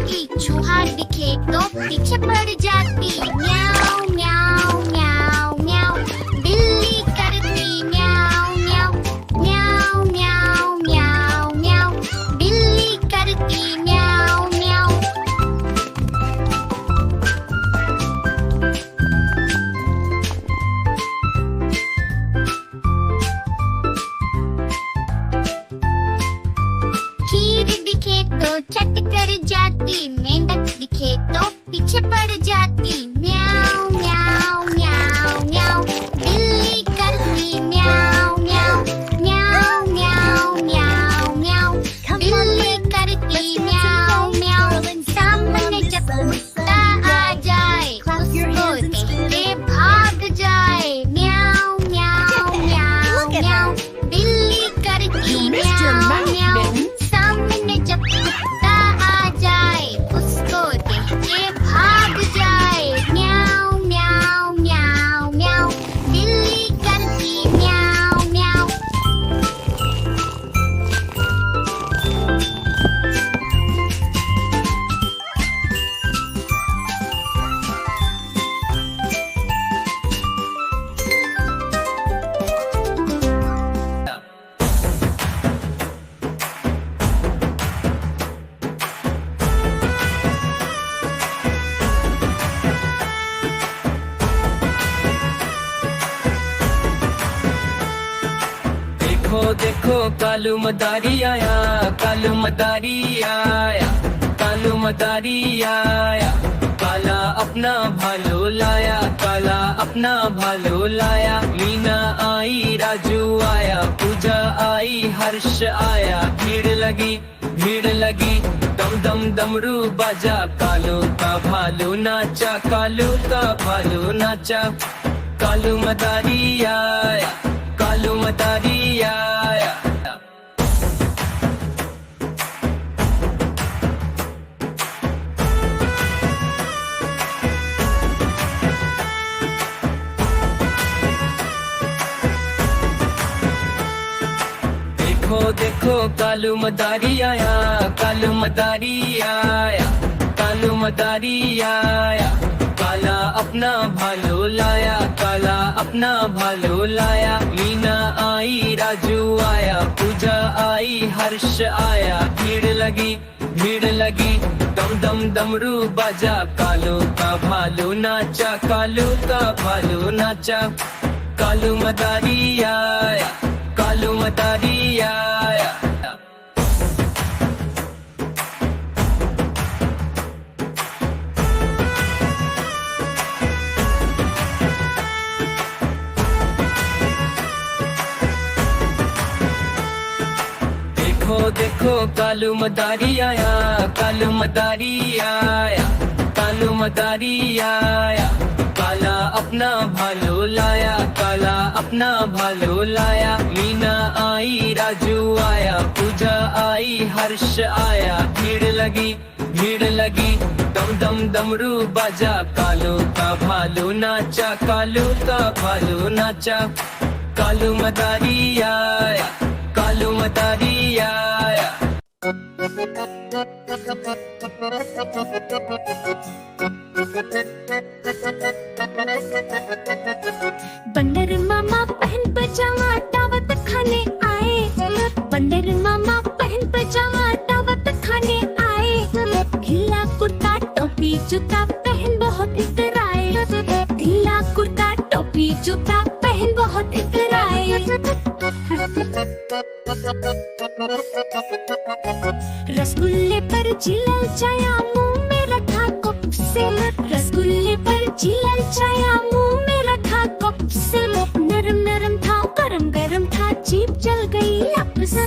जाती, चूहा दिखे तो पीछे पड़ जाती। म्याऊ म्याऊ म्याऊ म्याऊ, बिल्ली करती म्याऊ म्याऊ। म्याऊ म्याऊ म्याऊ म्याऊ, बिल्ली करती म्याऊ म्याऊ। खीर दिखे तो चट कर जाती, मेंढक दिखे तो पीछे पड़ जाती। म्याऊ म्याऊ म्याऊ म्याऊ, बिल्ली करती म्याऊ म्याऊ। म्याऊ म्याऊ म्याऊ म्याऊ, बिल्ली करती म्याऊ म्याऊ। सामने जब कुत्ता आ जाए, उसको देखते भाग जाए। म्याऊ म्याऊ म्याऊ म्याऊ, बिल्ली करती म्याऊ म्याऊ। सामने जब कुत्ता आ जाए, उसको देख के भाग जाए। म्याऊ म्याऊ म्याऊ म्याऊ, बिल्ली करती म्याऊ म्याऊ। देखो देखो कालू मदारी आया, कालू मदारी आया, कालू मदारी आया। काला अपना भालो लाया, काला अपना भालो लाया। मीना आई, राजू आया, पूजा आई, हर्ष आया। भीड़ लगी, दम दम डमरू बाजा। कालू का भालू नाचा, कालू का भालू नाचा। कालू मदारी आया, कालू मदारी आया। देखो देखो कालू मदारी आया, कालू मदारी आया, कालू मदारी आया। काला अपना भालो लाया, काला अपना भालो लाया। मीना आई, राजू आया, पूजा आई, हर्ष आया। भीड़ लगी, दम दम डमरू बाजा। कालू का भालू नाचा, कालू का भालू नाचा। कालू मदारी आया, कालू मदारी आया। देखो देखो कालू मदारी आया, कालू मदारी आया, कालू मदारी आया। काला अपना भालो लाया, काला अपना भालो लाया। मीना आई, राजू आया, पूजा आई, हर्ष आया। भीड़ लगी, दम दम डमरू बाजा। कालू का भालू नाचा, कालू का भालू नाचा। कालू मदारी आया, कालू मदारी आया। बंदर मामा पहन पजामा दावत खाने आए। बंदर मामा पहन पजामा दावत खाने आए। ढीला कुर्ता टोपी जूता पहन बहुत इतराए। ढीला कुर्ता टोपी जूता पहन बहुत इतराए। रसगुल्ले पर चिलल चाया मुंह में रखा कप से। रसगुल्ले पर चिलल चाया मुंह में रखा कप से। नरम नरम था गरम गरम था जीभ जल गई लब से।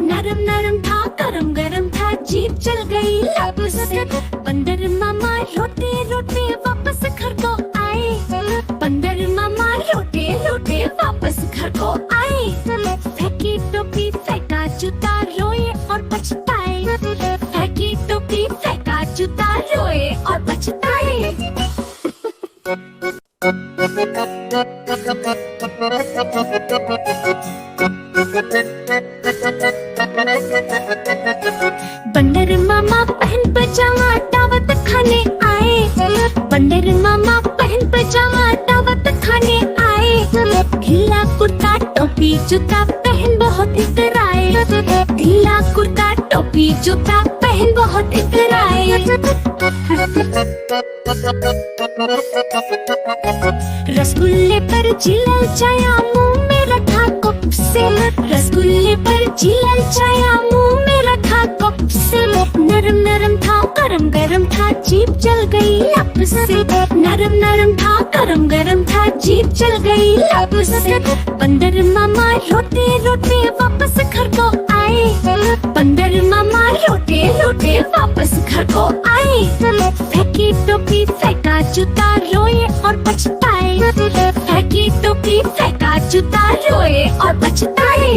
नरम नरम था गरम गरम था जीभ जल गई लब से। बंदर मामा रोते रोते वापस घर को आए। बंदर मामा रोते रोते वापस घर को आए। फेंकी टोपी फेंका जूता रोए और पछताए। फेंकी टोपी फेंका जूता रोए और पछताए। बंदर मामा पहन पजामा जूता पहन बहुत इतराए, ढीला कुर्ता टोपी जूता पहन बहुत इतराए। रसगुल्ले पर चिलल चाया मुंह में रखा कप से, रसगुल्ले पर चिलल चाया मुंह में रखा कप से। नरम नरम था गरम गरम था जीभ जल गई लब से, नरम नरम था गरम गरम था जीभ जल गई लब से। बंदर मामा रोते रोते वापस घर को आए, बंदर मामा रोते रोते वापस घर को आए। फेंकी टोपी फेंका जूता रोए और पछताए, फेंकी टोपी फेंका जूता रोए और पछताए।